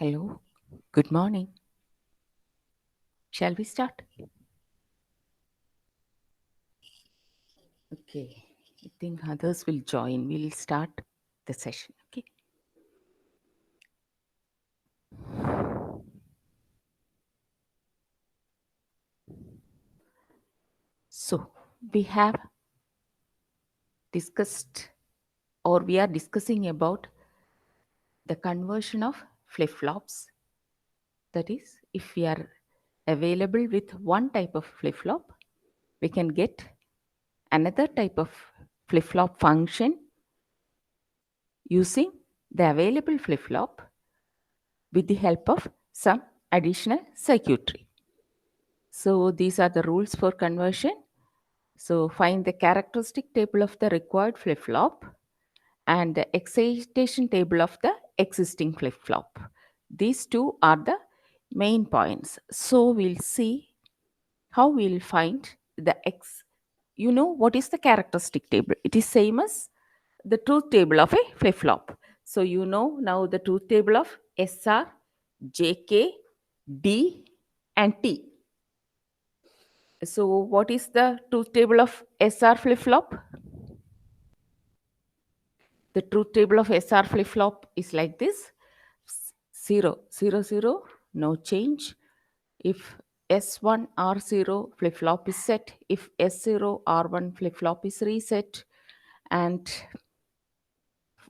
Hello, good morning. Shall we start? Okay, I think others will join. We'll start the session. Okay. So, we have discussed or we are discussing about the conversion of flip flops. That is, if we are available with one type of flip flop, we can get another type of flip flop function using the available flip flop with the help of some additional circuitry. So these are the rules for conversion. So find the characteristic table of the required flip-flop and the excitation table of the existing flip-flop. These two are the main points. So we'll see how we'll find the you know what is the characteristic table? It is same as the truth table of a flip-flop. So you know now the truth table of SR, JK, D and T. So what is the truth table of SR flip-flop? The truth table of SR flip-flop is like this. 0, 0, 0, no change. If S1 R0 flip-flop is set, if S0 R1 flip-flop is reset, and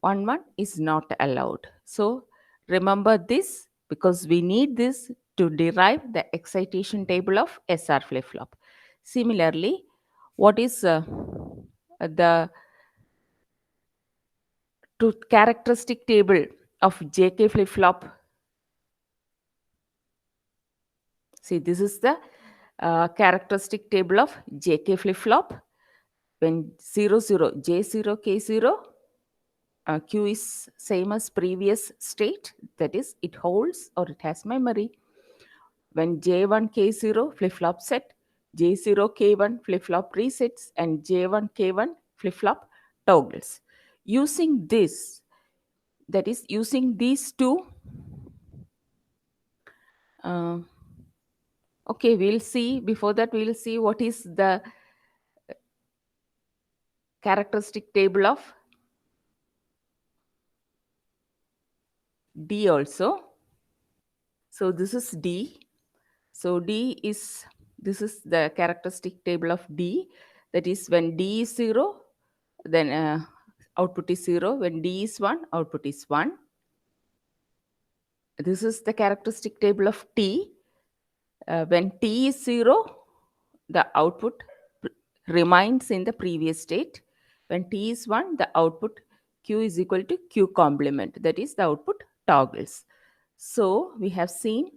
1, 1 is not allowed. So remember this because we need this to derive the excitation table of SR flip-flop. Similarly, what is the truth characteristic table of JK flip-flop? See, this is the characteristic table of JK flip-flop. When 0, 0, J0, K0, Q is same as previous state, that is, it holds or it has memory. When J1, K0 flip-flop set, J0, K1 flip-flop resets, and J1, K1 flip-flop toggles. Using this, that is, using these two, okay, we'll see, before that, we'll see what is the characteristic table of D also. So this is D. So this is the characteristic table of D. That is when D is 0, then output is 0. When D is 1, output is 1. This is the characteristic table of T. When T is 0, the output remains in the previous state. When T is 1, the output Q is equal to Q complement. That is, the output toggles. So we have seen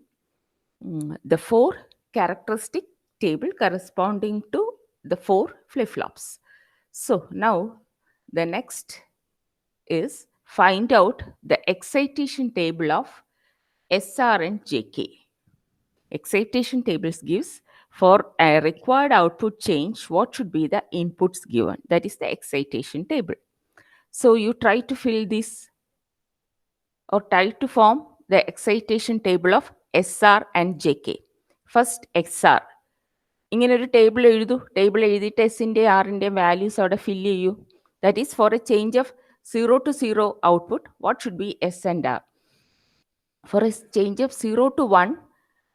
the 4 characteristic table corresponding to the 4 flip-flops. So now the next is find out the excitation table of SR and JK. Excitation tables gives for a required output change what should be the inputs given. That is the excitation table. So you try to fill this or try to form the excitation table of SR and JK. First XR. ഇങ്ങനെ ഒരു table എഴുതൂ. Table എഴുതിയിട്ട് എസിൻ്റെ ആറിൻ്റെയും values അവിടെ fill ചെയ്യൂ. That is for a change of 0 to 0 output, what should be S and R? For a change of 0 to 1,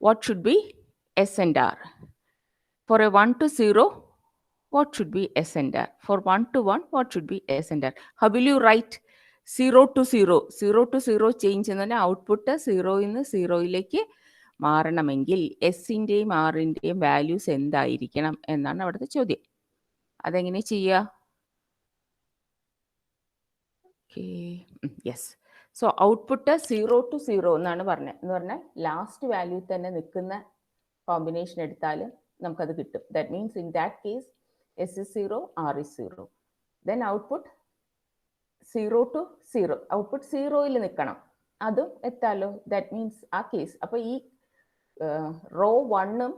what should be S and R? For a 1 to 0, what should be S and R? For 1 to 1, what should be S and R? How will you write 0 to 0? 0 to 0 change എന്ന് പറഞ്ഞാൽ output 0യിൽ നിന്ന് 0യിലേക്ക് മാറണമെങ്കിൽ എസിൻ്റെയും ആറിൻ്റെയും values എന്തായിരിക്കണം എന്നാണ് അവിടുത്തെ ചോദ്യം. അതെങ്ങനെ ചെയ്യുക? Okay, yes. So output 0 to 0 എന്നാണ് പറഞ്ഞത്. എന്ന് പറഞ്ഞാൽ ലാസ്റ്റ് വാല്യൂ തന്നെ നിൽക്കുന്ന കോമ്പിനേഷൻ എടുത്താലും നമുക്കത് കിട്ടും. That means in that case S is 0, R is 0. Then output 0 to 0, output 0യിൽ നിൽക്കണം, അതും എത്താലോ. ദാറ്റ് മീൻസ് ആ കേസ്. അപ്പോൾ ഈ റോ 1ഉം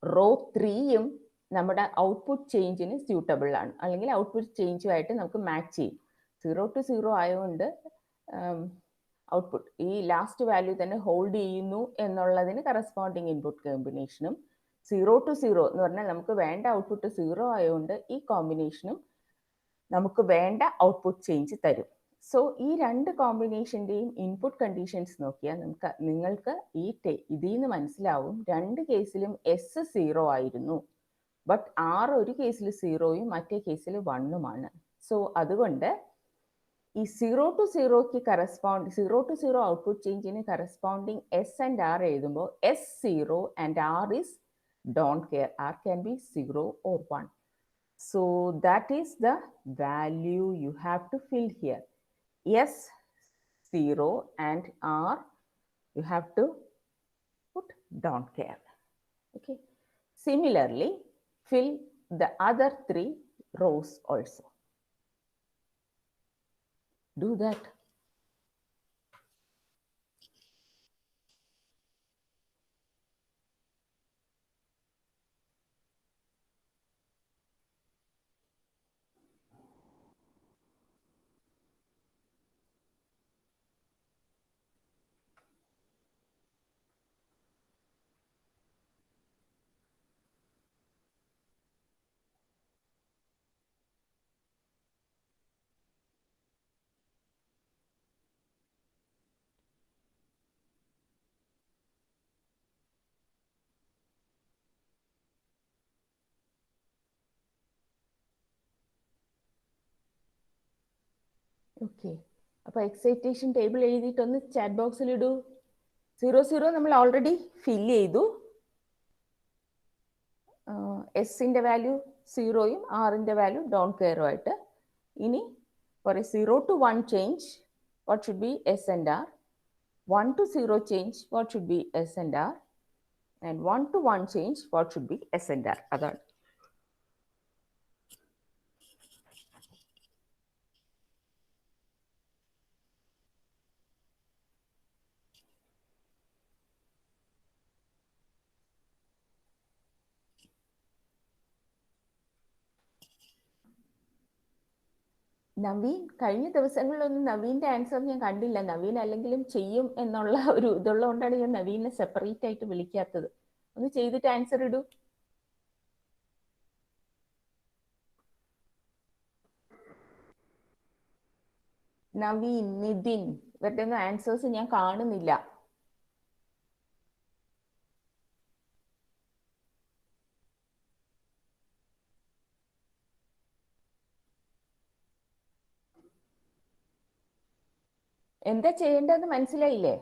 റോ 3യും നമ്മുടെ ഔട്ട്പുട്ട് ചേഞ്ചിന് സ്യൂട്ടബിൾ ആണ്, അല്ലെങ്കിൽ ഔട്ട്പുട്ട് ചേഞ്ചുമായിട്ട് നമുക്ക് മാച്ച് ചെയ്യും. 0 to 0 ആയതുകൊണ്ട് ഔട്ട്പുട്ട് ഈ ലാസ്റ്റ് വാല്യൂ തന്നെ ഹോൾഡ് ചെയ്യുന്നു എന്നുള്ളതിന് കറസ്പോണ്ടിങ് ഇൻപുട്ട് കോമ്പിനേഷനും 0 to 0 എന്ന് പറഞ്ഞാൽ നമുക്ക് വേണ്ട ഔട്ട്പുട്ട് 0 ആയതുകൊണ്ട് ഈ കോമ്പിനേഷനും നമുക്ക് വേണ്ട ഔട്ട്പുട്ട് ചേഞ്ച് തരും. സോ ഈ രണ്ട് കോമ്പിനേഷൻ്റെയും ഇൻപുട്ട് കണ്ടീഷൻസ് നോക്കിയാൽ നിങ്ങൾക്ക് ഇതിൽ നിന്ന് മനസ്സിലാവും രണ്ട് കേസിലും എസ് 0 ആയിരുന്നു, ബട്ട് ആർ ഒരു കേസിൽ 0യും മറ്റേ കേസിൽ 1ഉമാണ്. സോ അതുകൊണ്ട് ഈ 0 to 0ക്ക് സീറോ ടു സീറോ ഔട്ട്പുട്ട് ചേഞ്ചിന് കറസ്പോണ്ടിങ് എസ് ആൻഡ് ആർ എഴുതുമ്പോൾ S 0 and R is don't care. R can be 0 or 1. So that is the value you have to fill here. S 0 and R you have to put don't care. Okay. Similarly, fill the other 3 rows also. Do that. Okay, അപ്പോൾ excitation table എഴുതിയിട്ടൊന്ന് chat ബോക്സിൽ ഇടൂ. 00 നമ്മൾ already fill ചെയ്തു. എസിൻ്റെ value 0യും ആറിൻ്റെ value don't കെയറും ആയിട്ട്. ഇനി for a 0 to 1 change, what should be S and R? 1 to 0 change, what should be S and R? And 1 to 1 change, what should be S and R? അതാണ്. നവീൻ, കഴിഞ്ഞ ദിവസങ്ങളിലൊന്നും നവീൻ്റെ answer ഞാൻ കണ്ടില്ല. നവീൻ അല്ലെങ്കിലും ചെയ്യും എന്നുള്ള ഒരു ഇതുള്ളതുകൊണ്ടാണ് ഞാൻ നവീനെ സെപ്പറേറ്റ് ആയിട്ട് വിളിക്കാത്തത്. ഒന്ന് ചെയ്തിട്ട് ആൻസർ ഇടൂ. നവീൻ, നിതിൻ, ഇവരുടെ ഒന്നും ആൻസേഴ്സ് ഞാൻ കാണുന്നില്ല. എന്താ ചെയ്യേണ്ടതെന്ന് മനസ്സിലായില്ലേ?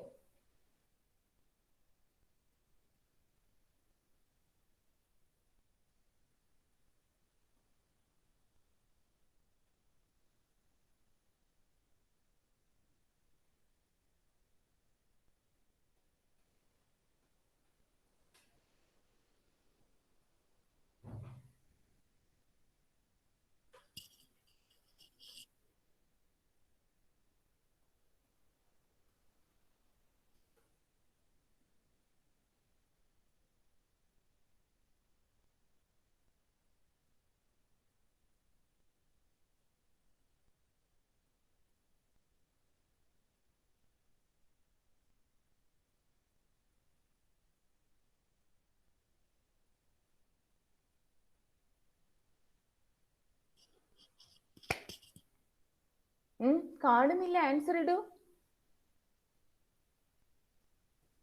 കാണുന്നില്ല, ആൻസർ ഇടൂ.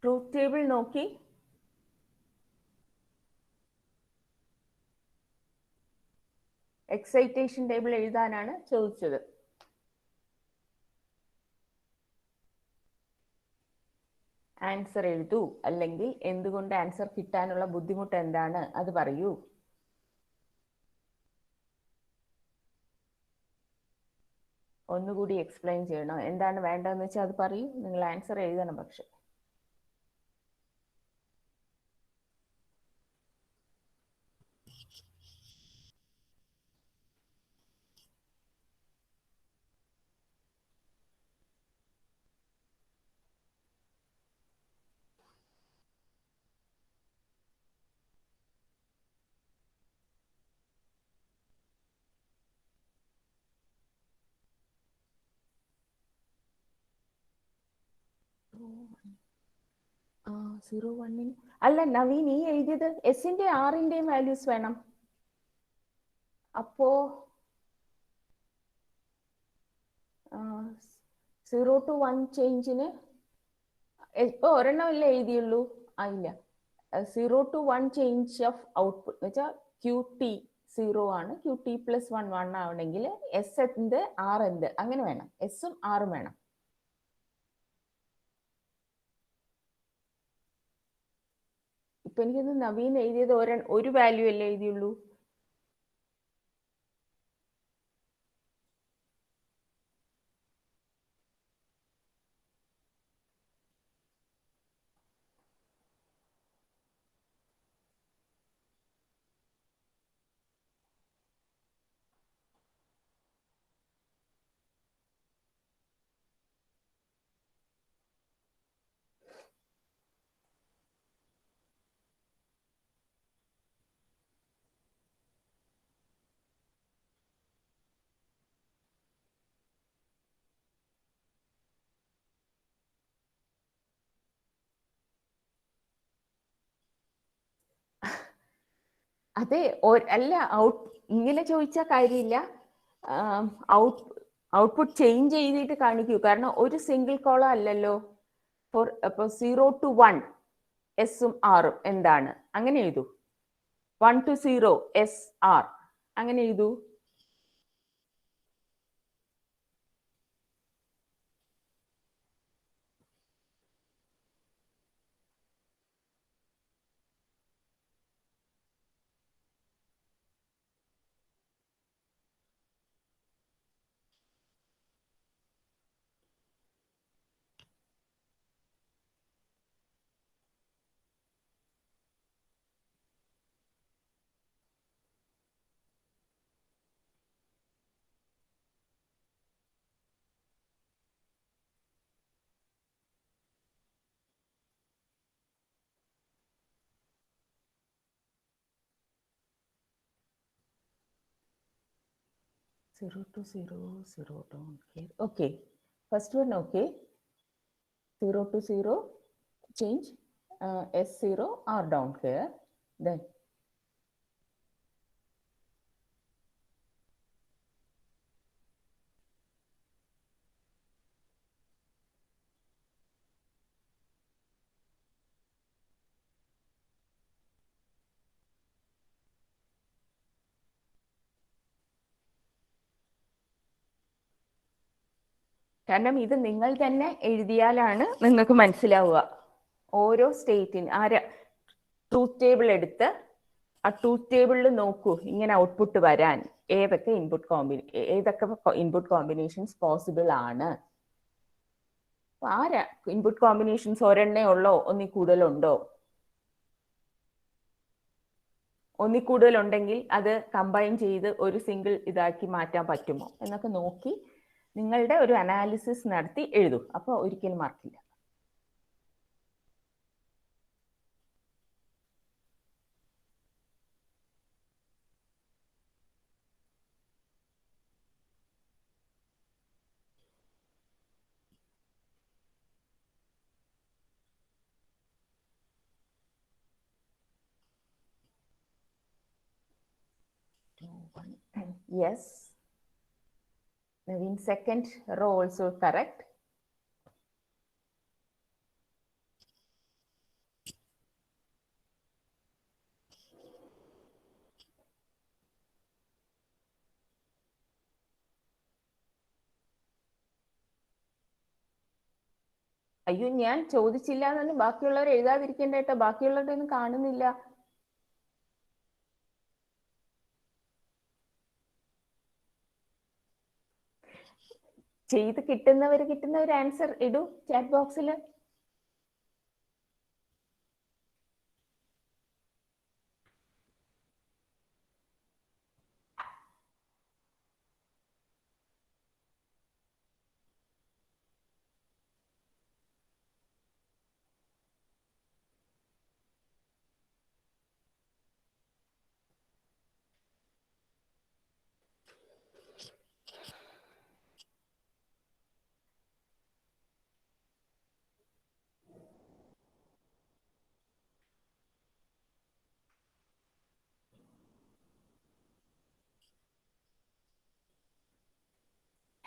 ട്രൂത്ത് ടേബിൾ നോക്കി എക്സൈറ്റേഷൻ ടേബിൾ എഴുതാനാണ് ചോദിച്ചത്. ആൻസർ എഴുതൂ, അല്ലെങ്കിൽ എന്തുകൊണ്ട് ആൻസർ കിട്ടാനുള്ള ബുദ്ധിമുട്ട് എന്താണ് അത് പറയൂ. ഒന്നുകൂടി എക്സ്പ്ലെയിൻ ചെയ്യണോ? എന്താണ് വേണ്ടതെന്ന് വെച്ചാൽ അത് പറയൂ. നിങ്ങൾ ആൻസർ എഴുതണം. പക്ഷെ സീറോ വണ്ണിന് അല്ല നവീൻ ഈ എഴുതിയത് എസിന്റെ ആറിന്റെയും വാല്യൂസ് വേണം. അപ്പോ 0 to 1 ചേഞ്ചിന് ഇപ്പൊ ഒരെണ്ണമല്ലേ എഴുതിയുള്ളൂ. ഇല്ല, 0 to 1 ചേഞ്ച് ഓഫ് ഔട്ട്പുട്ട് എന്ന് വെച്ചാൽ ക്യൂ ടി 0 ആണ്, ക്യൂ ടി പ്ലസ് 1 1 ആവണമെങ്കിൽ എസ് എന്ത് ആർ എന്ത് അങ്ങനെ വേണം, എസും ആറും വേണം. ഇപ്പൊ എനിക്കൊന്ന് നവീൻ എഴുതിയത് ഒരു വാല്യൂ അല്ലേ എഴുതിയുള്ളൂ. അതെ, അല്ല ഇങ്ങനെ ചോദിച്ചാൽ കാര്യമില്ല. ഔട്ട്പുട്ട് ചേഞ്ച് ചെയ്തിട്ട് കാണിക്കൂ, കാരണം ഒരു സിംഗിൾ കോളം അല്ലല്ലോ. അപ്പൊ 0 to 1 എസും ആറും എന്താണ് അങ്ങനെ എഴുതൂ. 1 to 0 എസ് ആർ അങ്ങനെ എഴുതൂ. Zero to zero, zero down here. Okay, first one okay. 0 to 0 change S0 R down here. Then കാരണം ഇത് നിങ്ങൾ തന്നെ എഴുതിയാലാണ് നിങ്ങൾക്ക് മനസ്സിലാവുക. ഓരോ സ്റ്റേറ്റിന് ട്രൂത്ത് ടേബിൾ എടുത്ത് ആ ട്രൂത്ത് ടേബിളിൽ നോക്കൂ, ഇങ്ങനെ ഔട്ട്പുട്ട് വരാൻ ഏതൊക്കെ ഇൻപുട്ട് കോമ്പിനേഷൻസ് പോസിബിൾ ആണ്. ഇൻപുട്ട് കോമ്പിനേഷൻസ് ഒരെണ്ണേ ഉള്ളോ, ഒന്നിൽ കൂടുതലുണ്ടോ? ഒന്നിൽ കൂടുതലുണ്ടെങ്കിൽ അത് കമ്പൈൻ ചെയ്ത് ഒരു സിംഗിൾ ഇതാക്കി മാറ്റാൻ പറ്റുമോ എന്നൊക്കെ നോക്കി നിങ്ങളുടെ ഒരു അനാലിസിസ് നടത്തി എഴുതൂ. അപ്പോൾ ഒരിക്കലും മാർക്കില്ല. Yes. In second row also correct. അയ്യോ, ഞാൻ ചോദിച്ചില്ല എന്നൊന്നും ബാക്കിയുള്ളവർ എഴുതാതിരിക്കേണ്ട കേട്ടോ. ബാക്കിയുള്ളവരുടെ ഒന്നും കാണുന്നില്ല. ചെയ്ത് കിട്ടുന്നവർ ആൻസർ ഇടൂ ചാറ്റ് ബോക്സിൽ.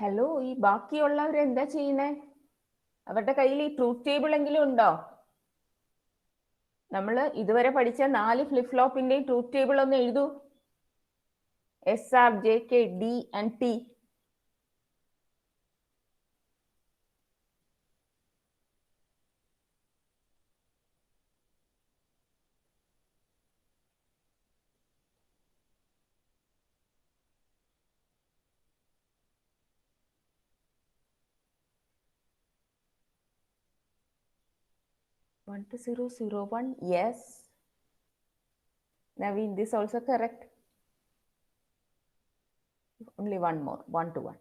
ഹലോ, ഈ ബാക്കിയുള്ളവർ എന്താ ചെയ്യുന്നേ? അവരുടെ കയ്യിൽ ഈ ട്രൂത്ത് ടേബിൾ എങ്കിലും ഉണ്ടോ? നമ്മൾ ഇതുവരെ പഠിച്ച 4 ഫ്ലിപ്പ് ഫ്ലോപ്പിന്റെയും ട്രൂത്ത് ടേബിൾ ഒന്ന് എഴുതൂ. SR, JK, D and T. One to 0, 0, 1. Yes. Naveen, this also correct. Only one more. 1 to 1.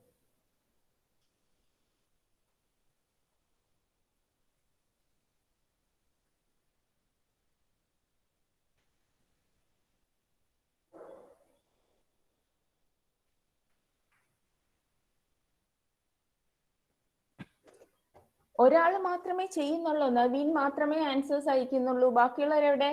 ഒരാൾ മാത്രമേ ചെയ്യുന്നുള്ളൂ. നവീൻ മാത്രമേ ആൻസേഴ്സ് അയക്കുന്നുള്ളൂ. ബാക്കിയുള്ളവരെവിടെ?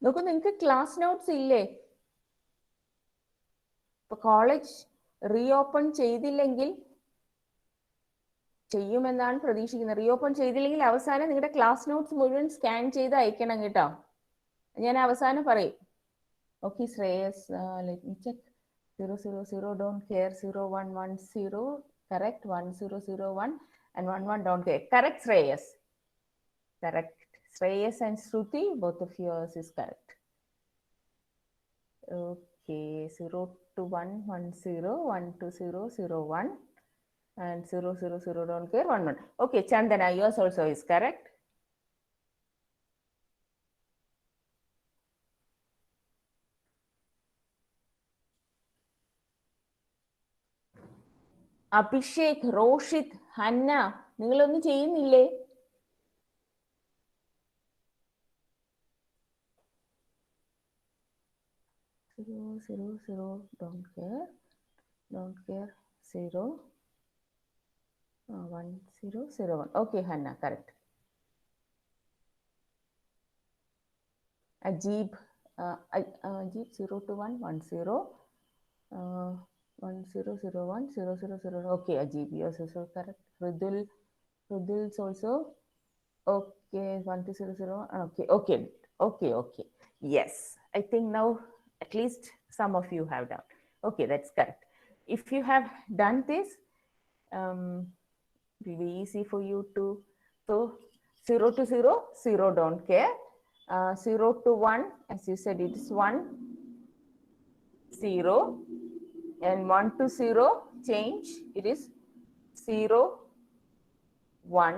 നോക്കൂ, നിങ്ങൾക്ക് ക്ലാസ് നോട്ട്സ് ഇല്ലേ? ഇപ്പൊ കോളേജ് റീഓപ്പൺ ചെയ്തില്ലെങ്കിൽ, ചെയ്യുമെന്നാണ് പ്രതീക്ഷിക്കുന്നത്. റീഓപ്പൺ ചെയ്തില്ലെങ്കിൽ അവസാനം നിങ്ങളുടെ ക്ലാസ് നോട്ട്സ് മുഴുവൻ സ്കാൻ ചെയ്ത് അയക്കണം കേട്ടോ. ഞാൻ അവസാനം പറയും. Okay Shreyas, let me check. 000 don't care, 0110 correct, 1001 and 11 don't care. Correct Shreyas. Correct. Shreyas and Shruti, both of yours is correct. Okay, 0 to 1, 1 0, 1 to 0, 0 1 and 000 don't care, 1 1. Okay, Chandana, yours also is correct. Abhishek, Roshith, Hanna, നിങ്ങളൊന്നും ചെയ്യുന്നില്ലേ? don't care, 0 1 0 0 1. Okay, Hannah, correct. Ajib, Ajib 0 to 1 1 0 1 0 0 1 0 0 0. Okay, Ajib, yours also correct. Rudul's also okay. 1 to 0 0 1. Okay. Yes, I think now at least some of you have done. Okay, that's correct. If you have done this, it will be easy for you to. So 0 to 0, 0 don't care. 0 to 1, as you said, it is 1 0, and 1 to 0 change, it is 0 1,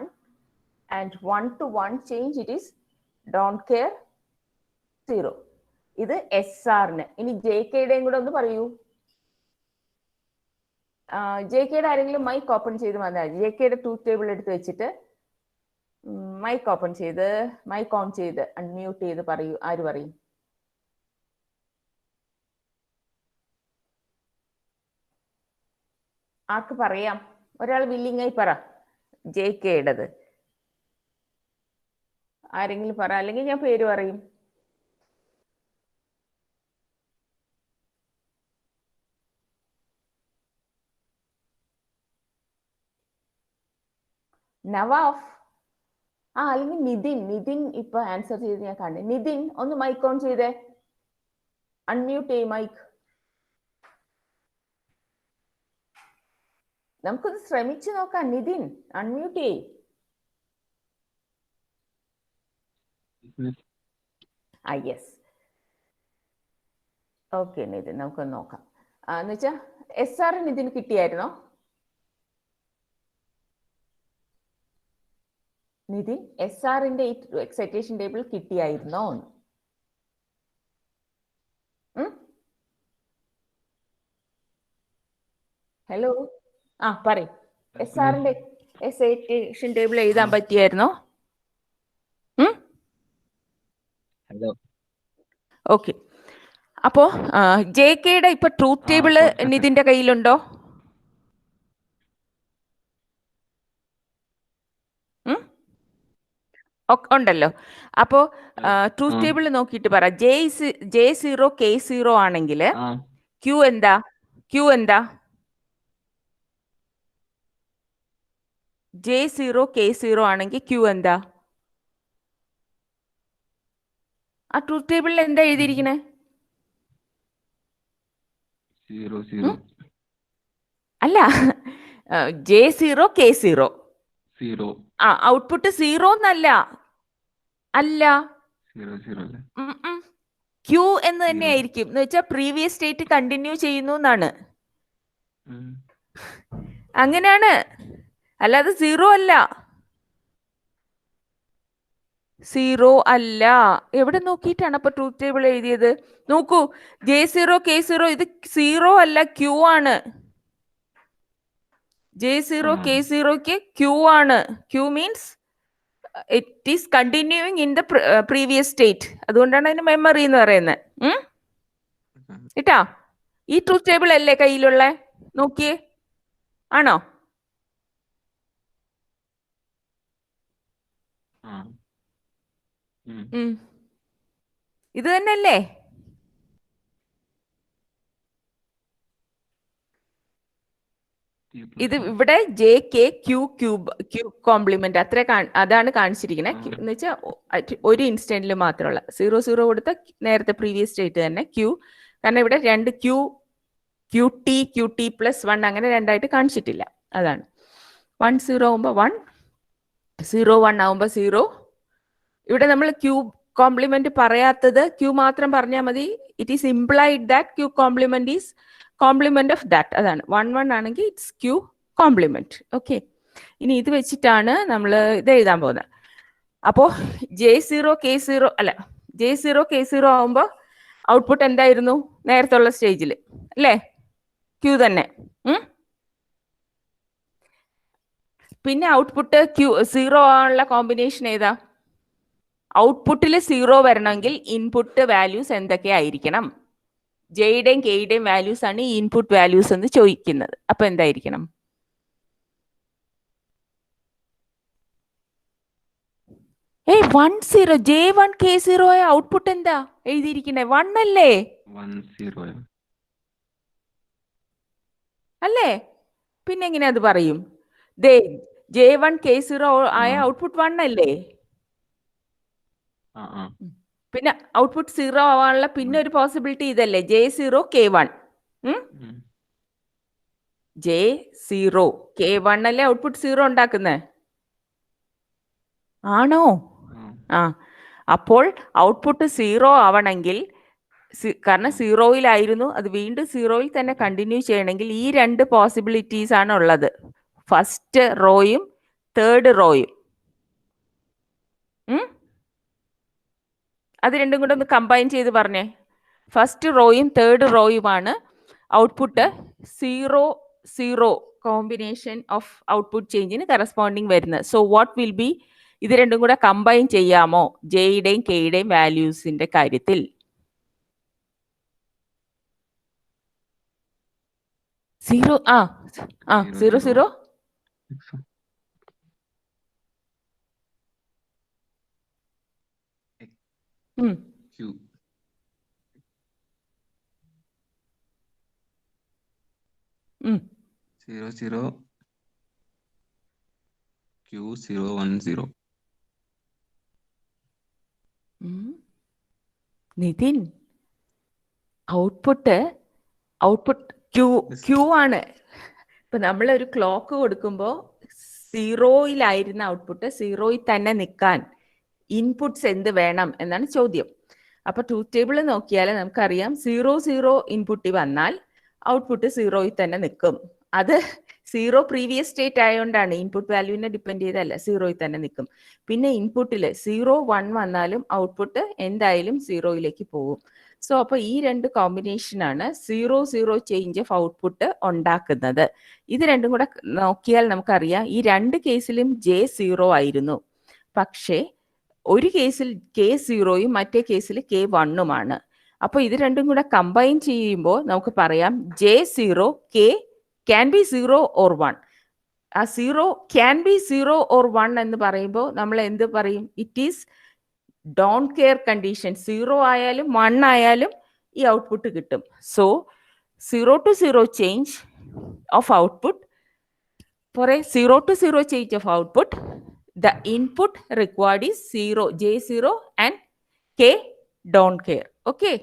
and 1 to 1 change, it is don't care 0. ഇത് SR-ന്. ഇനി JK-യുടെയും കൂടെ ഒന്ന് പറയൂ. JK-യുടെ ആരെങ്കിലും mic open ചെയ്ത് വന്നാൽ JK-യുടെ truth table എടുത്ത് വെച്ചിട്ട് മൈക്ക് ഓപ്പൺ ചെയ്ത് മൈക്ക് ഓൺ ചെയ്ത് അൺമ്യൂട്ട് ചെയ്ത് പറയൂ. ആര് പറയും? ആർക്ക് പറയാം? ഒരാൾ വില്ലിങ്ങായി പറ. JK-യുടേത് ആരെങ്കിലും പറ, അല്ലെങ്കിൽ ഞാൻ പേര് പറയും. നവാഫ്, അല്ലെങ്കിൽ നിതിൻ ഇപ്പൊ ആൻസർ ചെയ്ത് ഞാൻ കണ്ടു. നിതിൻ ഒന്ന് മൈക്ക് ഓൺ ചെയ്തേ, അൺമ്യൂട്ട് ചെയ്യ് മൈക്ക്. നമുക്കൊന്ന് ശ്രമിച്ചു നോക്കാം. നിതിൻ അൺമ്യൂട്ട് ചെയ്യ്. യെസ്, ഓക്കെ നിതിൻ, നമുക്കൊന്ന് നോക്കാം. എന്ന് വെച്ചാ SR നിതിന് കിട്ടിയായിരുന്നോ? നിതിൻ, SR-ന്റെ എക്സൈറ്റേഷൻ ടേബിൾ കിട്ടിയായിരുന്നോ? ഹലോ, പറയ്. SRന്റെ എക്സൈറ്റേഷൻ ടേബിൾ എഴുതാൻ പറ്റിയായിരുന്നോ? ഹലോ. ഓക്കെ. അപ്പോ JKയുടെ ഇപ്പൊ ട്രൂത്ത് ടേബിള് നിതിന്റെ കയ്യിലുണ്ടോ? ഉണ്ടല്ലോ. അപ്പോ ട്രൂത്ത് ടേബിൾ നോക്കിയിട്ട് പറ. J0 K0 ആണെങ്കിൽ Q എന്താ? J0 K0 ആണെങ്കിൽ Q എന്താ? ആ ട്രൂത്ത് ടേബിളിൽ എന്താ എഴുതിയിരിക്കണേ? അല്ല, J0 K0. ഔട്ട്പുട്ട് 0 എന്നല്ല. അല്ല, Q എന്ന് തന്നെ ആയിരിക്കും. എന്ന് വെച്ചാൽ പ്രീവിയസ് സ്റ്റേറ്റ് കണ്ടിന്യൂ ചെയ്യുന്നു എന്നാണ്. അങ്ങനെയാണ്, അല്ലാതെ 0 അല്ല. 0 അല്ല. എവിടെ നോക്കിയിട്ടാണ് അപ്പൊ ട്രൂത്ത് ടേബിൾ എഴുതിയത്? നോക്കൂ, J0 K0 ഇത് 0 അല്ല, Q ആണ്. J0 K0ക്ക് Q ആണ്. Q means it is continuing in the previous state. അതുകൊണ്ടാണ് അതിന് മെമ്മറി എന്ന് പറയുന്നത്. കേട്ടാ? ഈ ട്രൂത്ത് ടേബിൾ അല്ലേ കയ്യിലുള്ള? നോക്കിയേ, ആണോ? ഇത് തന്നെയല്ലേ? ഇത് ഇവിടെ Q കോംപ്ലിമെന്റ് അത്ര അതാണ് കാണിച്ചിരിക്കുന്നത്. എന്ന് വെച്ചാൽ ഒരു ഇൻസ്റ്റന്റിൽ മാത്രമുള്ള 0 കൊടുത്ത നേരത്തെ പ്രീവിയസ് സ്റ്റേറ്റ് തന്നെ Q. കാരണം ഇവിടെ രണ്ട് QT +1 അങ്ങനെ രണ്ടായിട്ട് കാണിച്ചിട്ടില്ല. അതാണ് 10 ആവുമ്പോൾ 1, 01 ആവുമ്പോൾ 0. ഇവിടെ നമ്മൾ Q കോംപ്ലിമെന്റ് പറയാത്തത് Q മാത്രം പറഞ്ഞാൽ മതി. It is implied that Q complement is complement of that. അതാണ് 1 ആണെങ്കിൽ ഇറ്റ്സ് Q കോംപ്ലിമെന്റ്. ഓക്കെ. ഇനി ഇത് വെച്ചിട്ടാണ് നമ്മൾ ഇത് എഴുതാൻ പോകുന്നത്. അപ്പോ J0 K0 ആവുമ്പോൾ ഔട്ട്പുട്ട് എന്തായിരുന്നു നേരത്തെ ഉള്ള സ്റ്റേജിൽ? അല്ലേ? Q തന്നെ. പിന്നെ ഔട്ട്പുട്ട് Q0 ആണുള്ള കോമ്പിനേഷൻ ഏതാ? ഔട്ട്പുട്ടിൽ 0 വരണമെങ്കിൽ ഇൻപുട്ട് വാല്യൂസ് എന്തൊക്കെയായിരിക്കണം? ജെയുടെയും കെയുടെയും വാല്യൂസ് ആണ് ഈ ഇൻപുട്ട് വാല്യൂസ് എന്ന് ചോദിക്കുന്നത്. അപ്പൊ എന്തായിരിക്കണം? J1 K0 ഔട്ട്പുട്ട് എന്താ എഴുതിയിരിക്കണേ? 1 അല്ലേ? അല്ലേ? പിന്നെ എങ്ങനെ അത് പറയും? J1 K0 ആയ ഔട്ട്പുട്ട് 1 അല്ലേ? പിന്നെ ഔട്ട്പുട്ട് 0 ആവാനുള്ള പിന്നെ ഒരു പോസിബിലിറ്റി ഇതല്ലേ, J0 K1. J0 K1 അല്ലേ ഔട്ട്പുട്ട് 0 ഉണ്ടാക്കുന്നേ? ആണോ? അപ്പോൾ ഔട്ട്പുട്ട് 0 ആവണമെങ്കിൽ, കാരണം 0-യിലായിരുന്നു, അത് വീണ്ടും 0-യിൽ തന്നെ കണ്ടിന്യൂ ചെയ്യണമെങ്കിൽ ഈ രണ്ട് പോസിബിലിറ്റീസ് ആണ് ഉള്ളത്. ഫസ്റ്റ് റോയും തേർഡ് റോയും. അത് രണ്ടും കൂടെ ഒന്ന് കമ്പൈൻ ചെയ്ത് പറഞ്ഞേ. ഫസ്റ്റ് റോയും തേർഡ് റോയുമാണ് ഔട്ട്പുട്ട് 0-0 കോമ്പിനേഷൻ ഓഫ് ഔട്ട്പുട്ട് ചേഞ്ചിന് കറസ്പോണ്ടിങ് വരുന്നത്. So what will be? ഇത് രണ്ടും കൂടെ കമ്പൈൻ ചെയ്യാമോ ജെയുടെയും കെയുടെയും വാല്യൂസിന്റെ കാര്യത്തിൽ? Zero 0 0 Q0 1 0. Nitin, output Q ആണ്. ഇപ്പൊ നമ്മൾ ഒരു ക്ലോക്ക് കൊടുക്കുമ്പോൾ 0-യിലായിരുന്ന ഔട്ട്പുട്ട് 0-യിൽ തന്നെ നിൽക്കാൻ ഇൻപുട്സ് എന്ത് വേണം എന്നാണ് ചോദ്യം. അപ്പൊ ട്രൂത്ത് ടേബിൾ നോക്കിയാൽ നമുക്കറിയാം 0 0 ഇൻപുട്ട് വന്നാൽ ഔട്ട്പുട്ട് 0-യിൽ തന്നെ നിൽക്കും. അത് സീറോ പ്രീവിയസ് സ്റ്റേറ്റ് ആയതുകൊണ്ടാണ്, ഇൻപുട്ട് വാല്യൂവിനെ ഡിപ്പെൻഡ് ചെയ്തല്ല, സീറോയിൽ തന്നെ നിൽക്കും. പിന്നെ ഇൻപുട്ടിൽ 0, 1 വന്നാലും ഔട്ട്പുട്ട് എന്തായാലും സീറോയിലേക്ക് പോകും. സോ അപ്പോൾ ഈ രണ്ട് കോമ്പിനേഷനാണ് 0, 0 ചേഞ്ച് ഓഫ് ഔട്ട്പുട്ട് ഉണ്ടാക്കുന്നത്. ഇത് രണ്ടും കൂടെ നോക്കിയാൽ നമുക്കറിയാം ഈ രണ്ട് കേസിലും J0 ആയിരുന്നു. പക്ഷേ ഒരു കേസിൽ K0യും മറ്റേ കേസിൽ K1ഉമാണ്. അപ്പോൾ ഇത് രണ്ടും കൂടെ കമ്പൈൻ ചെയ്യുമ്പോൾ നമുക്ക് പറയാം J0 K can be 0 or 1. ആ 0 ക്യാൻ ബി 0 or 1 എന്ന് പറയുമ്പോൾ നമ്മൾ എന്ത് പറയും? It is don't care condition. 0 ആയാലും 1 ആയാലും ഈ ഔട്ട്പുട്ട് കിട്ടും. So 0 to 0 change of output, for a 0 to 0 change of output, the input required is 0, J0 and K don't care. Okay.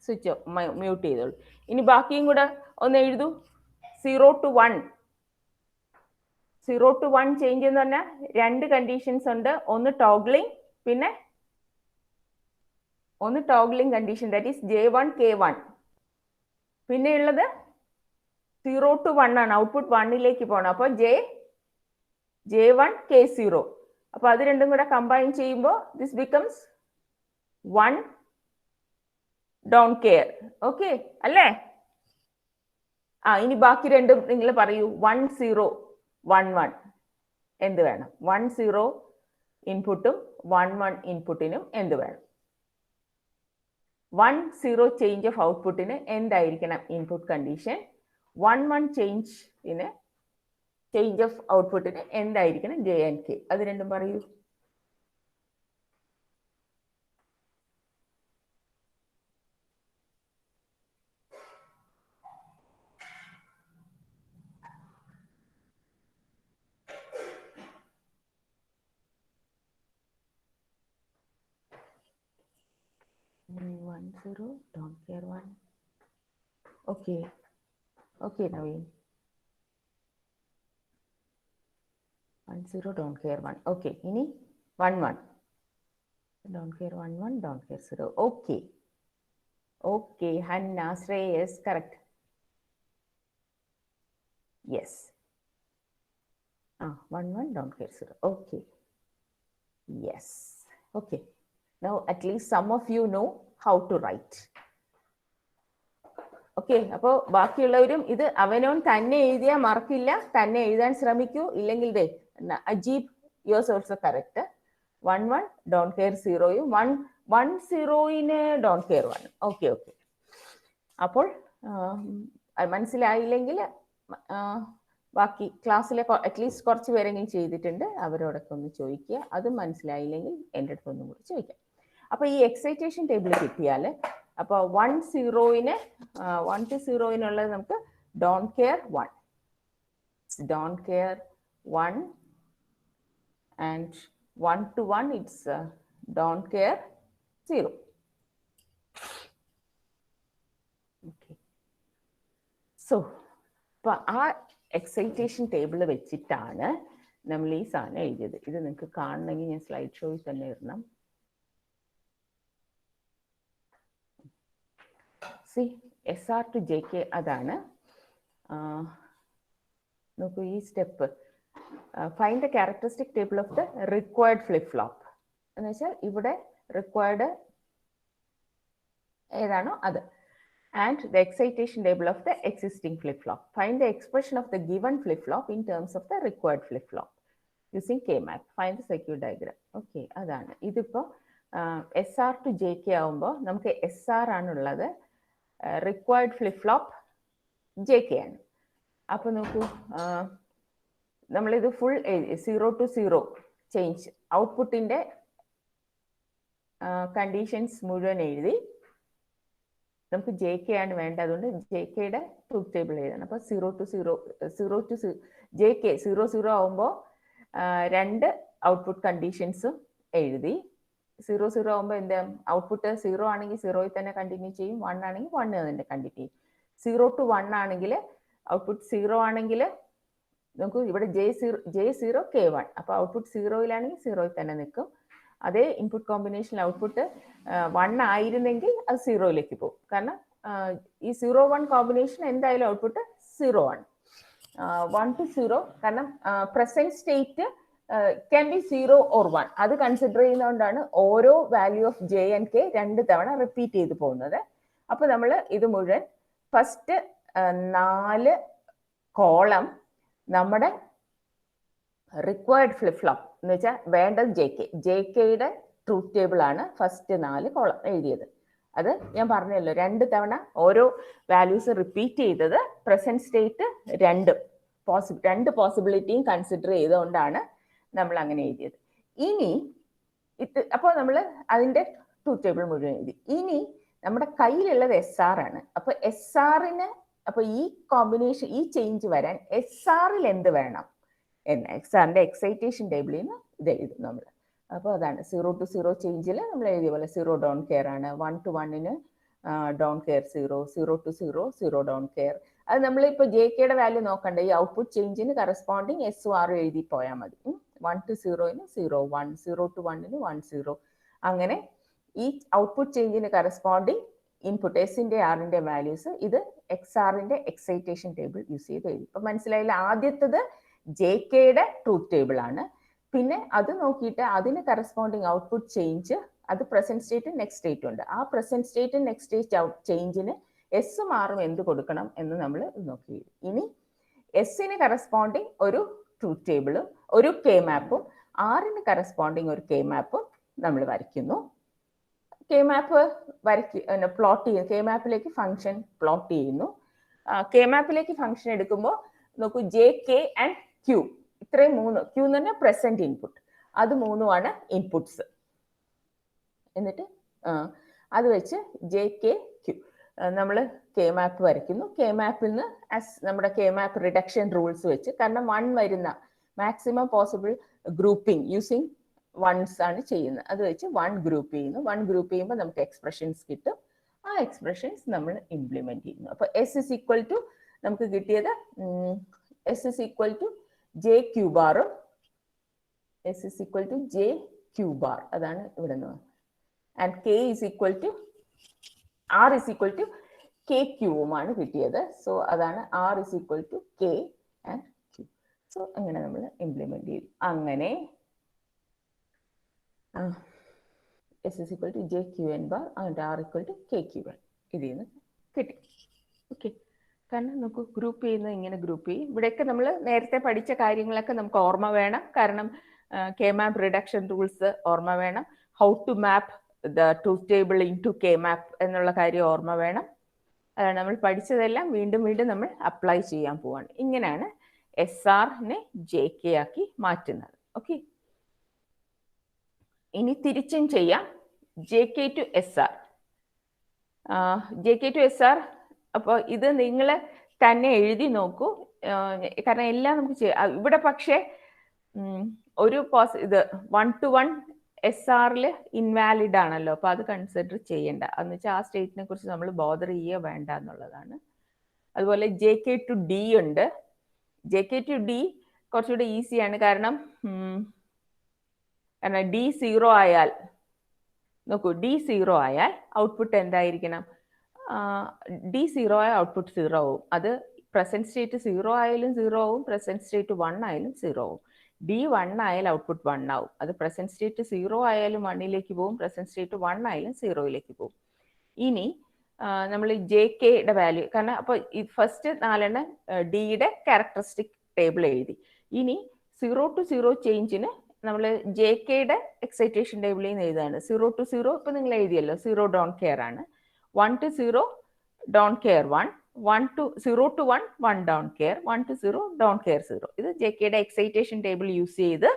Switch mute ചെയ്തോളൂ. ഇനി ബാക്കിയും കൂടെ ഒന്ന് എഴുതൂ. 0 to 1 ചേഞ്ച് എന്ന് പറഞ്ഞാൽ രണ്ട് കണ്ടീഷൻസ് ഉണ്ട്. ഒന്ന് ടോഗ്ലിംഗ്, പിന്നെ ഒന്ന് ടോഗ്ലിംഗ് condition, that is J1 K1. പിന്നെ ഉള്ളത് 0 to 1 ആണ്, ഔട്ട്പുട്ട് 1ലേക്ക് പോകണം. അപ്പോൾ J1 K0. അപ്പോൾ അത് രണ്ടും കൂടെ കമ്പൈൻ ചെയ്യുമ്പോൾ this becomes 1 don't care. Okay അല്ലേ? ഇനി ബാക്കി രണ്ടും നിങ്ങൾ പറയൂ. 1 0 1 1 എന്ത് വേണം? 1 0 ഇൻപുട്ടും 1 1 ഇൻപുട്ടിനും എന്ത് വേണം? 1 0 ചേഞ്ച് ഓഫ് ഔട്ട്പുട്ടിന് എന്തായിരിക്കണം ഇൻപുട്ട് കണ്ടീഷൻ? 1 1 ചേഞ്ച് ഓഫ് ഔട്ട്പുട്ടിന് എന്തായിരിക്കണം J and K? അത് രണ്ടും പറയൂ. One zero, don't care 1. Okay, Naveen. 1 0, don't care 1. Okay, ini 1 1. Don't care 1 1, don't care 0. Okay, Hanna, Shreyas, correct. Yes. 1 1, don't care 0. Okay. Yes. Okay. Now at least some of you know how to write. Okay, അപ്പോൾ ബാക്കിയുള്ളവരും ഇത് അവനോൻ തന്നെ എഴുതിയാൽ മറക്കില്ല, തന്നെ എഴുതാൻ ശ്രമിക്കൂ. ഇല്ലെങ്കിൽ Ajeeb yours also correct. 1 1 don't care 0യും 1 0ന് ഡോണ്ട് കെയർ 1. ഓക്കെ. അപ്പോൾ മനസ്സിലായില്ലെങ്കിൽ ബാക്കി ക്ലാസ്സിലെ അറ്റ്ലീസ്റ്റ് കുറച്ച് പേരെങ്കിലും ചെയ്തിട്ടുണ്ട്, അവരോടൊക്കെ ഒന്ന് ചോദിക്കുക. അത് മനസ്സിലായില്ലെങ്കിൽ എൻ്റെ അടുത്തൊന്നും കൂടി ചോദിക്കാം. അപ്പോൾ ഈ എക്സൈറ്റേഷൻ ടേബിൾ കിട്ടിയാൽ, അപ്പോൾ 1 0ന് 1 to 0നുള്ളത് നമുക്ക് don't care 1, don't care 1, and 1 to 1 it's don't care 0. Okay. So അപ്പോൾ ആ എക്സൈറ്റേഷൻ ടേബിൾ വെച്ചിട്ടാണ് നമ്മൾ ഈ സാധനം എഴുതിയത്. ഇത് നിങ്ങൾക്ക് കാണണമെങ്കിൽ ഞാൻ സ്ലൈഡ് ഷോയിൽ തന്നെ ഇടണം. SR to JK അതാണ്. നോക്കൂ ഈ step. Find the characteristic table of the required flip flop എന്ന് വെച്ചാൽ ഇവിടെ റിക്വയർഡ് ഏതാണോ അത്. And the excitation table of the existing flip flop. Find the expression of the given flip flop in terms of the required flip flop using K-map. Find the circuit diagram. Okay, അതാണ്. ഇതിപ്പോൾ SR to JK ആവുമ്പോൾ നമുക്ക് SR ആണുള്ളത്, required flip flop JK ആണ്. അപ്പോൾ നോക്കൂ, നമ്മളിത് full 0 to 0 change ഔട്ട്പുട്ടിൻ്റെ conditions മുഴുവൻ എഴുതി. നമുക്ക് JK ആണ് വേണ്ടത്, അതുകൊണ്ട് JKയുടെ ട്രൂത്ത് ടേബിൾ എഴുതണം. അപ്പോൾ 0 to 0 JK 0 0 ആവുമ്പോൾ രണ്ട് ഔട്ട്പുട്ട് കണ്ടീഷൻസും എഴുതി. 0 0 ആകുമ്പോൾ എന്താ ഔട്ട്പുട്ട് 0 ആണെങ്കിൽ 0യിൽ തന്നെ കണ്ടിന്യൂ ചെയ്യും, 1 ആണെങ്കിൽ 1 തന്നെ കണ്ടിന്യൂ ചെയ്യും. 0 to 1 ആണെങ്കിൽ ഔട്ട്പുട്ട് 0 ആണെങ്കിൽ നമുക്ക് ഇവിടെ J0 K1, അപ്പോൾ ഔട്ട്പുട്ട് 0യിലാണെങ്കിൽ 0യിൽ തന്നെ നിൽക്കും. അതേ ഇൻപുട്ട് കോമ്പിനേഷൻ ഔട്ട്പുട്ട് 1 ആയിരുന്നെങ്കിൽ അത് 0യിലേക്ക് പോകും. കാരണം ഈ 0 1 കോമ്പിനേഷൻ എന്തായാലും ഔട്ട്പുട്ട് 1 1 to 0 കാരണം present state can be 0 or 1 അത് കൺസിഡർ ചെയ്യുന്നതുകൊണ്ടാണ് ഓരോ value of J and K 2 തവണ റിപ്പീറ്റ് ചെയ്ത് പോകുന്നത്. അപ്പൊ നമ്മൾ ഇത് മുഴുവൻ ഫസ്റ്റ് 4 കോളം നമ്മുടെ റിക്വയർഡ് ഫ്ലിപ്പ് ഫ്ലോപ്പ് എന്ന് വെച്ചാൽ വേണ്ടത് ജെ കെയുടെ ട്രൂത്ത് ടേബിൾ ആണ് ഫസ്റ്റ് 4 കോളം എഴുതിയത്. അത് ഞാൻ പറഞ്ഞല്ലോ 2 തവണ ഓരോ വാല്യൂസ് റിപ്പീറ്റ് ചെയ്തത് പ്രസന്റ് സ്റ്റേറ്റ് 2 പോസിബിലിറ്റിയും കൺസിഡർ ചെയ്തുകൊണ്ടാണ് നമ്മൾ അങ്ങനെ എഴുതിയത്. ഇനി അപ്പോൾ നമ്മൾ അതിന്റെ ട്രൂത്ത് ടേബിൾ മുഴുവൻ എഴുതി. ഇനി നമ്മുടെ കയ്യിലുള്ളത് SR ആണ്. അപ്പൊ SRന് അപ്പൊ ഈ കോമ്പിനേഷൻ ഈ ചേഞ്ച് വരാൻ SRൽ എന്ത് വേണം എന്ന് SRന്റെ എക്സൈറ്റേഷൻ ടേബിളിൽ നിന്ന് ഇത് എഴുതും നമ്മൾ. അപ്പോൾ അതാണ് 0 to 0 ചേഞ്ചിൽ നമ്മൾ എഴുതിയ പോലെ 0 ഡോൺ കെയർ ആണ്. 1 to 1ന് don't care 0, 0 to 0 0 don't care. അത് നമ്മളിപ്പോൾ ജെ കെയുടെ വാല്യൂ നോക്കണ്ട, ഈ ഔട്ട്പുട്ട് ചേഞ്ചിന് കറസ്പോണ്ടിങ് എസും ആറും എഴുതി പോയാൽ മതി. 1 to 0ന് 0 1, 0 to 1ന് 1 0. അങ്ങനെ ഈ ഔട്ട്പുട്ട് ചേഞ്ചിന് കറസ്പോണ്ടിങ് ഇൻപുട്ട് എസിന്റെ ആറിന്റെ വാല്യൂസ് ഇത് XRന്റെ എക്സൈറ്റേഷൻ ടേബിൾ യൂസ് ചെയ്ത് എഴുതി. ഇപ്പൊ മനസ്സിലായില്ല, ആദ്യത്തത് ജെ കെയുടെ ട്രൂത്ത് ടേബിൾ ആണ്. പിന്നെ അത് നോക്കിയിട്ട് അതിന് കറസ്പോണ്ടിങ് ഔട്ട്പുട്ട് ചേഞ്ച് അത് പ്രസന്റ് സ്റ്റേറ്റും നെക്സ്റ്റ് സ്റ്റേറ്റും ഉണ്ട്. ആ പ്രസന്റ് സ്റ്റേറ്റും നെക്സ്റ്റ് സ്റ്റേറ്റ് ചേഞ്ചിന് എസും ആറും എന്ത് കൊടുക്കണം എന്ന് നമ്മൾ നോക്കി. ഇനി എസിന് കറസ്പോണ്ടിങ് ഒരു ട്രൂത്ത് ടേബിളും ഒരു കെ മാപ്പും ആറിന് കറസ്പോണ്ടിങ് ഒരു കെ മാപ്പും നമ്മൾ വരയ്ക്കുന്നു. കെ മാപ്പ് പ്ലോട്ട് ചെയ്യുന്നു. കെ മാപ്പിലേക്ക് ഫംഗ്ഷൻ പ്ലോട്ട് ചെയ്യുന്നു. കെ മാപ്പിലേക്ക് ഫംഗ്ഷൻ എടുക്കുമ്പോൾ നോക്കൂ, ജെ കെ ആൻഡ് ക്യൂ ഇത്രയും 3, ക്യൂ എന്ന് പറഞ്ഞാൽ പ്രസന്റ് ഇൻപുട്ട്, അത് 3ആണ് ഇൻപുട്സ്. എന്നിട്ട് അത് വെച്ച് ജെ കെ ക്യൂ നമ്മൾ കെ മാപ്പ് വരയ്ക്കുന്നു. കെ മാപ്പിൽ നിന്ന് നമ്മുടെ കെ മാപ്പ് റിഡക്ഷൻ റൂൾസ് വെച്ച്, കാരണം 1 വരുന്ന maximum possible grouping using ones ആണ് ചെയ്യുന്നത്. അത് വെച്ച് 1 ഗ്രൂപ്പ് ചെയ്യുന്നു. 1 ഗ്രൂപ്പ് ചെയ്യുമ്പോൾ നമുക്ക് എക്സ്പ്രഷൻസ് കിട്ടും. ആ എക്സ്പ്രഷൻസ് നമ്മൾ ഇംപ്ലിമെന്റ് ചെയ്യുന്നു. അപ്പൊ എസ് ഇസ് ഈക്വൽ ടു നമുക്ക് കിട്ടിയത് S is equal to J Q ബാറും S is equal to J Q bar, അതാണ് ഇവിടെ നിന്ന്. And K is equal to R is equal to K ക്യൂവുമാണ് കിട്ടിയത്. സോ അതാണ് R is equal to K and Q. So അങ്ങനെ നമ്മൾ implement ചെയ്തു. അങ്ങനെ S is equal to J Q N bar and R equal to K Q N ഇതിൽ നിന്ന് കിട്ടി. ഓക്കെ, കാരണം നമുക്ക് ഗ്രൂപ്പ് ചെയ്യുന്നത് ഇങ്ങനെ ഗ്രൂപ്പ് ചെയ്യും. ഇവിടെയൊക്കെ നമ്മൾ നേരത്തെ പഠിച്ച കാര്യങ്ങളൊക്കെ നമുക്ക് ഓർമ്മ വേണം. കാരണം കെ മാപ്പ് റിഡക്ഷൻ റൂൾസ് ഓർമ്മ വേണം. How to map the truth table into K map എന്നുള്ള കാര്യം ഓർമ്മ വേണം. അതാണ് നമ്മൾ പഠിച്ചതെല്ലാം വീണ്ടും വീണ്ടും നമ്മൾ അപ്ലൈ ചെയ്യാൻ പോവാണ്. ഇങ്ങനെയാണ് SRനെ ജെ കെ ആക്കി മാറ്റുന്നത്. ഓക്കെ, ഇനി തിരിച്ചും ചെയ്യാം. J K two SR, J K two SR. അപ്പോൾ ഇത് നിങ്ങൾ തന്നെ എഴുതി നോക്കൂ, കാരണം എല്ലാം നമുക്ക് ചെയ്യാം. ഇവിടെ പക്ഷേ ഒരു ഇത് 1 to 1 SRൽ ഇൻവാലിഡ് ആണല്ലോ, അപ്പൊ അത് കൺസിഡർ ചെയ്യണ്ട. എന്ന് വെച്ചാൽ ആ സ്റ്റേറ്റിനെ കുറിച്ച് നമ്മൾ ബോദർ ചെയ്യുക വേണ്ട എന്നുള്ളതാണ്. അതുപോലെ ജെ കെ ടു ഡി ഉണ്ട്. ജെ കെ ടു ഡി കുറച്ചുകൂടെ ഈസിയാണ്. കാരണം ഡി 0 ആയാൽ നോക്കൂ, ഡി 0 ആയാൽ ഔട്ട്പുട്ട് എന്തായിരിക്കണം? ഡി 0 ആയ ഔട്ട്പുട്ട് 0 ആവും. അത് പ്രസന്റ് സ്റ്റേറ്റ് 0 ആയാലും 0 ആവും, പ്രസന്റ് സ്റ്റേറ്റ് 1 ആയാലും 0 ആവും. ഡി 1 ആയാൽ ഔട്ട്പുട്ട് 1 ആവും. അത് പ്രസന്റ് സ്റ്റേറ്റ് 0 ആയാലും 1ലേക്ക് പോകും, പ്രസന്റ് സ്റ്റേറ്റ് 1 ആയാലും 0യിലേക്ക് പോകും. ഇനി നമ്മൾ ജെ കെയുടെ വാല്യൂ, കാരണം അപ്പോൾ ഈ ഫസ്റ്റ് 4 ഡിയുടെ ക്യാരക്ടറിസ്റ്റിക് ടേബിൾ എഴുതി. ഇനി 0 to 0 ചേഞ്ചിന് നമ്മൾ ജെ കെയുടെ എക്സൈറ്റേഷൻ ടേബിളിൽ നിന്ന് എഴുതാണ്. 0 to 0 ഇപ്പൊ നിങ്ങൾ എഴുതിയല്ലോ, 0 ഡോൺ കെയർ ആണ്. 1 to 0 don't care 1, 0 to 1 1 don't care, 1 to 0 don't care 0. ഇത് ജെ കെയുടെ എക്സൈറ്റേഷൻ ടേബിൾ യൂസ് ചെയ്ത്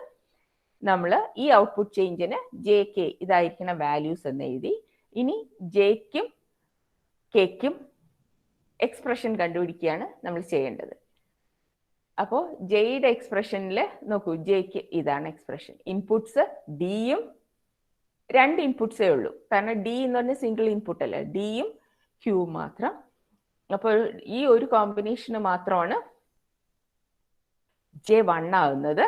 നമ്മൾ ഈ ഔട്ട്പുട്ട് ചേഞ്ചിന് ജെ കെ ഇതായിരിക്കുന്ന വാല്യൂസ് എന്ന് എഴുതി. ഇനി ജെക്കും കെക്കും എക്സ്പ്രഷൻ കണ്ടുപിടിക്കുകയാണ് നമ്മൾ ചെയ്യേണ്ടത്. അപ്പോൾ ജെയുടെ എക്സ്പ്രഷനിൽ നോക്കൂ, ജെക്ക് ഇതാണ് എക്സ്പ്രഷൻ. ഇൻപുട്സ് ഡിയും 2 ഇൻപുട്സേ ഉള്ളൂ, കാരണം ഡി എന്ന് പറഞ്ഞാൽ സിംഗിൾ ഇൻപുട്ട് അല്ല, ഡിയും ക്യൂവും മാത്രം. അപ്പോൾ ഈ ഒരു കോമ്പിനേഷന് മാത്രമാണ് ജെ 1 ആകുന്നത്.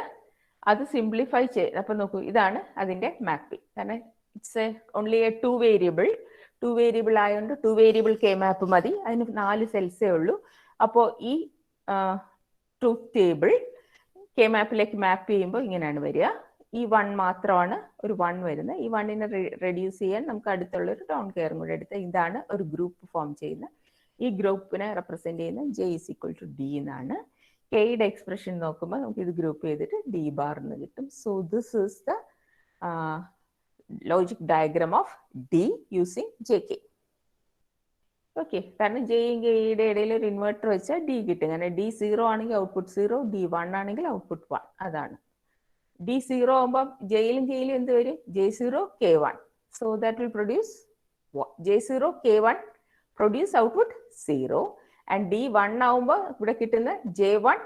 അത് സിംപ്ലിഫൈ ചെയ്ത് അപ്പോൾ നോക്കൂ, ഇതാണ് അതിൻ്റെ മാപ്പിംഗ്. കാരണം ഇറ്റ്സ് ഓൺലി എ 2 വേരിയബിൾ ആയതുകൊണ്ട് 2 വേരിയബിൾ കെ മാപ്പ് മതി. അതിന് 4 സെൽസേ ഉള്ളൂ. അപ്പോൾ ഈ ട്രൂത്ത് ടേബിൾ കെ മാപ്പിലേക്ക് മാപ്പ് ചെയ്യുമ്പോൾ ഇങ്ങനെയാണ് വരിക. ഈ 1 മാത്രമാണ് ഒരു 1 വരുന്നത്. ഈ 1നെ റെഡ്യൂസ് ചെയ്യാൻ നമുക്ക് അടുത്തുള്ള ഒരു ഡോൺ കെയറും കൂടെ എടുത്ത് ഇതാണ് ഒരു ഗ്രൂപ്പ് ഫോം ചെയ്യുന്നത്. ഈ ഗ്രൂപ്പിനെ റെപ്രസെന്റ് ചെയ്യുന്ന J is equal to D എന്നാണ്. കെയുടെ എക്സ്പ്രഷൻ നോക്കുമ്പോൾ നമുക്ക് ഇത് ഗ്രൂപ്പ് ചെയ്തിട്ട് ഡി ബാർ എന്ന് കിട്ടും. So this is the logic diagram of D using J K. Okay, കാരണം ജെയും കെയുടെ ഇടയിൽ ഒരു ഇൻവെർട്ടർ വെച്ചാൽ ഡി കിട്ടും. കാരണം ഡി 0 ആണെങ്കിൽ ഔട്ട്പുട്ട് 0, ഡി 1 ആണെങ്കിൽ ഔട്ട്പുട്ട് 1. അതാണ് ഡി 0 ആകുമ്പോൾ ജെയിലും കെയിലും എന്ത് വരും? J0 K1. So that will produce J0 K1 produce output 0. And D 1 ആകുമ്പോൾ ഇവിടെ കിട്ടുന്ന J1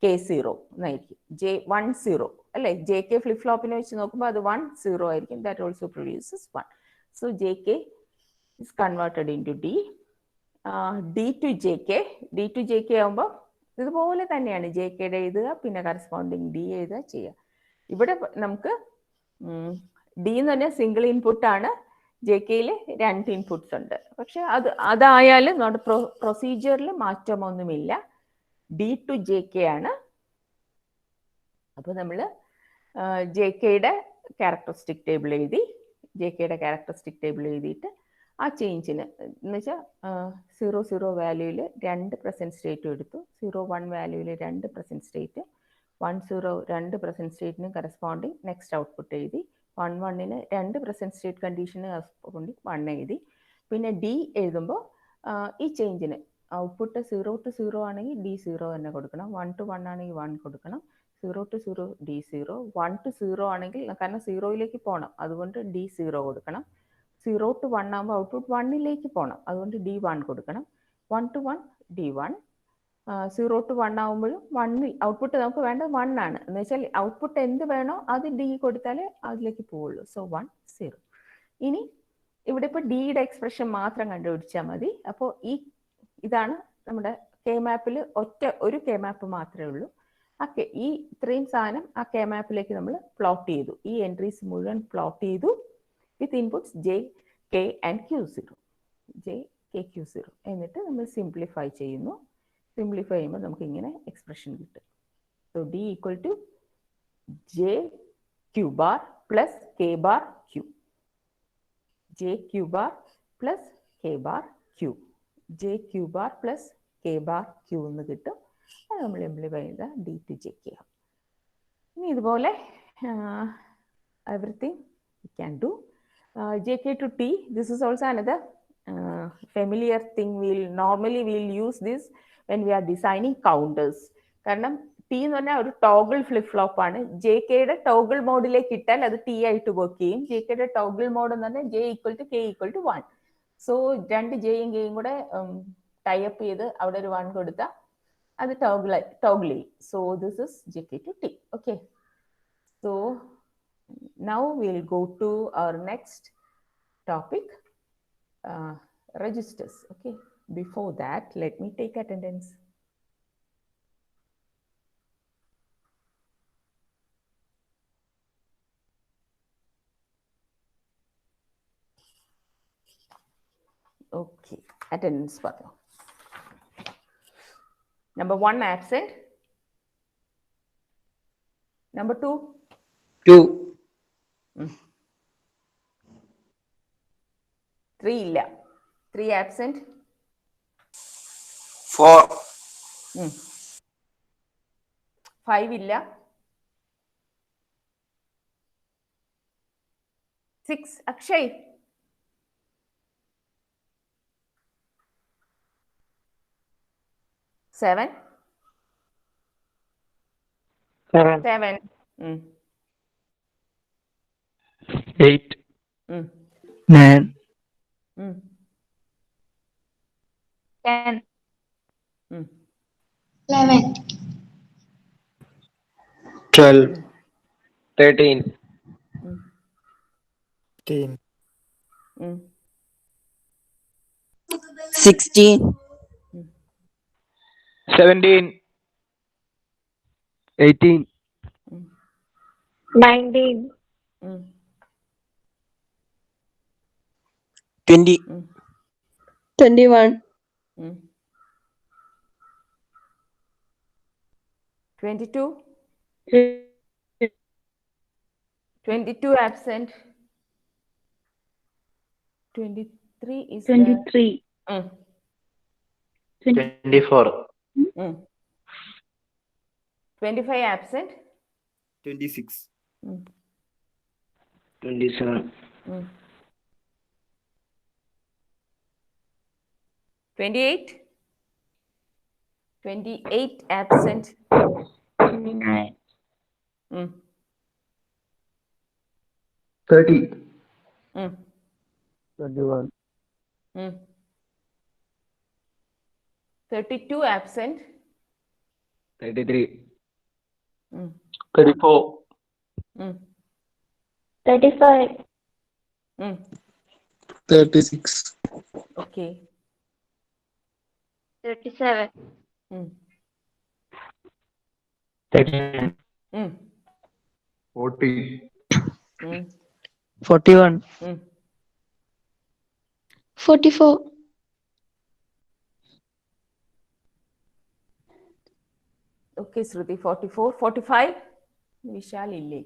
K0 എന്നായിരിക്കും. J1 0 അല്ലെ? ജെ കെ ഫ്ലിപ്പ് ഫ്ലോപ്പിനെ വെച്ച് നോക്കുമ്പോൾ അത് 1 0 ആയിരിക്കും. That also produces 1. So J K is converted into D. D to J K ആകുമ്പോൾ ഇതുപോലെ തന്നെയാണ്. ജെ കെയുടെ എഴുതുക, പിന്നെ കറസ്പോണ്ടിങ് ഡി എഴുതുക ചെയ്യുക. ഇവിടെ നമുക്ക് ഡി എന്ന് പറഞ്ഞാൽ സിംഗിൾ ഇൻപുട്ട് ആണ്. ജെ കെയിൽ 2 ഇൻപുട്ട്സ് ഉണ്ട്. പക്ഷെ അതായാലും നമ്മുടെ പ്രൊസീജിയറിൽ മാറ്റമൊന്നുമില്ല. ഡി ടു ജെ കെ ആണ്. അപ്പോൾ നമ്മൾ ജെ കെയുടെ ക്യാരക്ടറിസ്റ്റിക് ടേബിൾ എഴുതിയിട്ട് ആ ചേഞ്ചിന് എന്ന് വെച്ചാൽ 0 വാല്യൂവിൽ 2 പ്രസൻറ്റ് സ്റ്റേറ്റും എടുത്തു. 0 വാല്യൂവിൽ 2 പ്രസൻറ്റ് സ്റ്റേറ്റ്, 2 പ്രസൻറ്റ് സ്റ്റേറ്റിന് കറസ്പോണ്ടിങ് നെക്സ്റ്റ് ഔട്ട്പുട്ട് എഴുതി. 1 2 പ്രസൻറ്റ് സ്റ്റേറ്റ് കണ്ടീഷന് കറസ്പോണ്ടിങ് 1 എഴുതി. പിന്നെ ഡി എഴുതുമ്പോൾ ഈ ചേഞ്ചിന് ഔട്ട്പുട്ട് 0 to 0 ആണെങ്കിൽ ഡി 0 തന്നെ കൊടുക്കണം. 1 to 1 ആണെങ്കിൽ 1 കൊടുക്കണം. 0 to 0 ഡി 0. 1 to 0 ആണെങ്കിൽ കാരണം 0യിലേക്ക് പോകണം, അതുകൊണ്ട് ഡി 0 കൊടുക്കണം. 0 to 1 ആകുമ്പോൾ ഔട്ട്പുട്ട് 1ലേക്ക് പോകണം, അതുകൊണ്ട് ഡി 1 കൊടുക്കണം. 1 to 1 ഡി 1. 0 to 1 ആകുമ്പോഴും 1 ഔട്ട്പുട്ട് നമുക്ക് വേണ്ടത് 1 ആണ്. എന്ന് വെച്ചാൽ ഔട്ട്പുട്ട് എന്ത് വേണോ അത് ഡി കൊടുത്താലേ അതിലേക്ക് പോവുള്ളൂ. സോ 1 0. ഇനി ഇവിടെ ഇപ്പോൾ ഡിയുടെ എക്സ്പ്രഷൻ മാത്രം കണ്ടുപിടിച്ചാൽ മതി. അപ്പോൾ ഇതാണ് നമ്മുടെ കെ മാപ്പിൽ ഒരു കെ മാപ്പ് മാത്രമേ ഉള്ളൂ. ഈ ഇത്രയും സാധനം ആ കെ മാപ്പിലേക്ക് നമ്മൾ പ്ലോട്ട് ചെയ്തു. ഈ എൻട്രീസ് മുഴുവൻ പ്ലോട്ട് ചെയ്തു with inputs J K and Q0. J K Q0 എന്നിട്ട് നമ്മൾ സിംപ്ലിഫൈ ചെയ്യുന്നു. സിംപ്ലിഫൈ ചെയ്യുമ്പോൾ നമുക്ക് ഇങ്ങനെ എക്സ്പ്രഷൻ കിട്ടും. So D equal to J Q bar plus K bar Q. J Q bar plus K bar Q. J Q bar plus K bar Q എന്ന് കിട്ടും. അത് നമ്മൾ സിംപ്ലിഫൈ ചെയ്താൽ ഡി ടു ജെ കെ ആവും. ഇനി ഇതുപോലെ everything we can do. JK to T, this is also another familiar thing. Normally we'll use this when we are designing counters. കാരണം T എന്ന് പറഞ്ഞാൽ ഒരു ടോഗിൾ ഫ്ലിപ്പ് ഫ്ലോപ്പ് ആണ്. J കെയുടെ toggle മോഡിലേക്ക് ഇട്ടാൽ അത് ടി ആയിട്ട് വർക്ക് ചെയ്യും. ജെ കെയുടെ ടോഗിൾ മോഡ് എന്ന് പറഞ്ഞാൽ J equal to K equal to 1. So 2 ജെയും കെയും കൂടെ ടൈപ്പ് ചെയ്ത് അവിടെ ഒരു 1 കൊടുത്താൽ അത് ടോഗിൾ ചെയ്യും. So this is J K two T. Okay, so now we'll go to our next topic, registers. Okay, before that let me take attendance. Okay, attendance പറഞ്ഞു. Number 1 absent. Number 2 3 ഇല്ല. 3 absent. 4 5 ഇല്ല. 6 Akshay. 7 8 9 10 11 12 13 16 17 18 19 20 21 22. 22 absent. 23 is there. 23. 24. 25 absent. 26. 27. 28. 28 absent. 29. 30. 21. 32 absent. 33. 34. 35. 36. Okay. 37. 39. 40. 41. 44. Okay, Shruti, 44. 45. Vishal ille.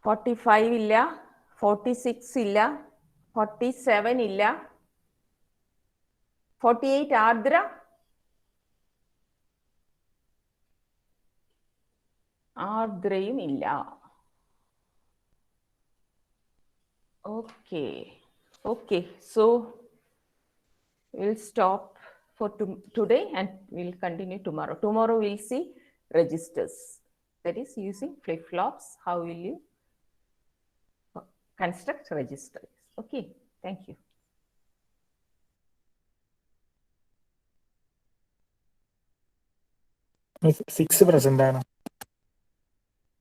45 ഇല്ല. 46 ഇല്ല. 47 ഇല്ല. 48 ആർദ്ര. ആർദ്രയും ഇല്ല. Okay, so we'll stop for today and we'll continue tomorrow. Tomorrow we'll see registers, that is using flip-flops. How will you construct registers? Okay, thank you. 6 present ആണ്.